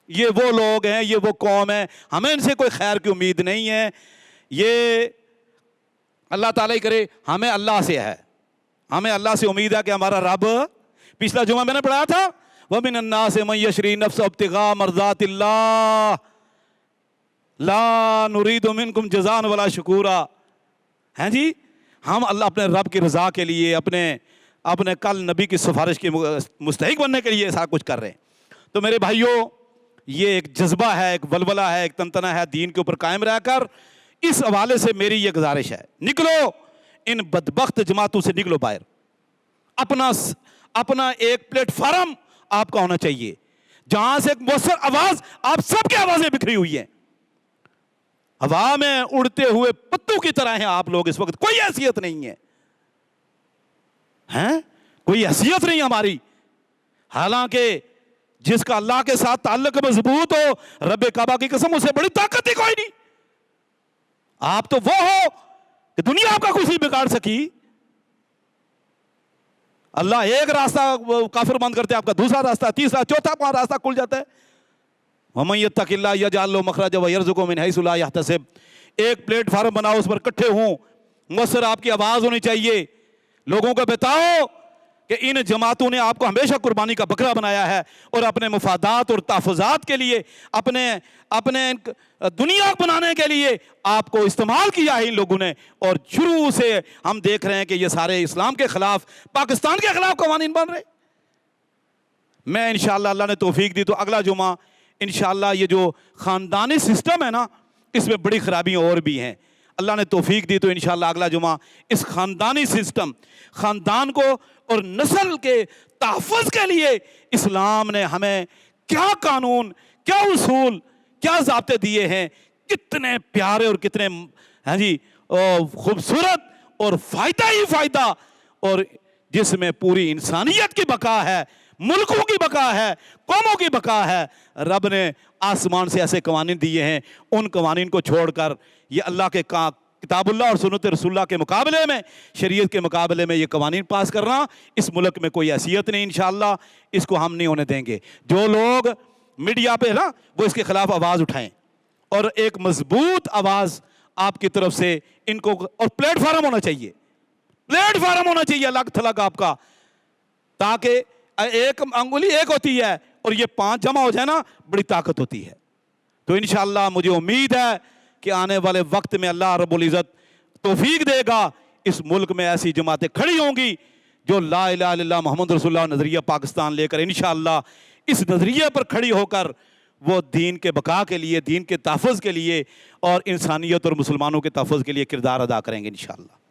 یہ وہ لوگ ہیں، یہ وہ قوم ہے. ہمیں ان سے کوئی خیر کی امید نہیں ہے. یہ اللہ تعالیٰ ہی کرے. ہمیں اللہ سے ہے، ہمیں اللہ سے امید ہے کہ ہمارا رب، پچھلا جمعہ میں نے پڑھا تھا، وَمِنَ النَّاسِ مَن يَشْرِي نَفْسَهُ ابْتِغَاءَ مَرْضَاتِ اللَّهِ لَا نُرِيدُ مِنْكُمْ جَزَاءً وَلَا شُكُورًا. ہیں جی، ہم اللہ اپنے رب کی رضا کے لیے، اپنے کل نبی کی سفارش کے مستحق بننے کے لیے سارا کچھ کر رہے ہیں. تو میرے بھائیوں، یہ ایک جذبہ ہے، ایک ولولہ ہے، ایک تنتنا ہے. دین کے اوپر قائم رہ کر اس حوالے سے میری یہ گزارش ہے، نکلو ان بدبخت جماعتوں سے، نکلو باہر. اپنا ایک پلیٹ فارم آپ کا ہونا چاہیے جہاں سے ایک مؤثر آواز، آپ سب کی آوازیں بکھری ہوئی ہیں، ہوا میں اڑتے ہوئے پتوں کی طرح ہیں آپ لوگ اس وقت. کوئی حیثیت نہیں ہے، کوئی حیثیت نہیں ہماری. حالانکہ جس کا اللہ کے ساتھ تعلق مضبوط ہو، رب کعبہ کی قسم، اسے بڑی طاقت ہی کوئی نہیں. آپ تو وہ ہو کہ دنیا آپ کا کچھ نہیں بگاڑ سکی. اللہ ایک راستہ کافر بند کرتے، آپ کا دوسرا راستہ، تیسرا، چوتھا، پانچ راستہ کھل جاتا ہے. وَمَن يَتَّقِ اللَّهَ يَجْعَل لَهُ مَخْرَجًا وَيَرْزُقْهُ مِنْ حَيْثُ لَا يَحْتَسِبُ. ایک پلیٹ فارم بناؤ، اس پر اکٹھے ہوں، مؤثر آپ کی آواز ہونی چاہیے. لوگوں کو بتاؤ کہ ان جماعتوں نے آپ کو ہمیشہ قربانی کا بکرا بنایا ہے اور اپنے مفادات اور تحفظات کے لیے اپنے دنیا بنانے کے لیے آپ کو استعمال کیا ہے ان لوگوں نے. اور شروع سے ہم دیکھ رہے ہیں کہ یہ سارے اسلام کے خلاف، پاکستان کے خلاف قوانین بن رہے. میں انشاءاللہ اللہ نے توفیق دی تو اگلا جمعہ انشاءاللہ یہ جو خاندانی سسٹم ہے نا، اس میں بڑی خرابیاں اور بھی ہیں. اللہ نے توفیق دی تو انشاءاللہ اگلا جمعہ اس خاندانی سسٹم، خاندان کو اور نسل کے تحفظ کے لیے اسلام نے ہمیں کیا قانون، کیا اصول، کیا ضابطے دیے ہیں، کتنے پیارے اور کتنے خوبصورت اور فائدہ ہی فائدہ، اور جس میں پوری انسانیت کی بقا ہے، ملکوں کی بقا ہے، قوموں کی بقا ہے. رب نے آسمان سے ایسے قوانین دیے ہیں، ان قوانین کو چھوڑ کر یہ اللہ کے کتاب اللہ اور سنت رسول اللہ کے مقابلے میں، شریعت کے مقابلے میں یہ قوانین پاس کرنا، اس ملک میں کوئی حیثیت نہیں. انشاءاللہ اس کو ہم نہیں ہونے دیں گے. جو لوگ میڈیا پہ نا وہ اس کے خلاف آواز اٹھائیں، اور ایک مضبوط آواز آپ کی طرف سے ان کو، اور پلیٹ فارم ہونا چاہیے، پلیٹ فارم ہونا چاہیے الگ تھلگ آپ کا، تاکہ ایک انگلی ایک ہوتی ہے اور یہ 5 جمع ہو جائے نا، بڑی طاقت ہوتی ہے. تو انشاءاللہ مجھے امید ہے کہ آنے والے وقت میں اللہ رب العزت توفیق دے گا، اس ملک میں ایسی جماعتیں کھڑی ہوں گی جو لا الہ الا اللہ محمد رسول اللہ نظریہ پاکستان لے کر انشاءاللہ اس نظریے پر کھڑی ہو کر وہ دین کے بقا کے لیے، دین کے تحفظ کے لیے اور انسانیت اور مسلمانوں کے تحفظ کے لیے کردار ادا کریں گے انشاءاللہ.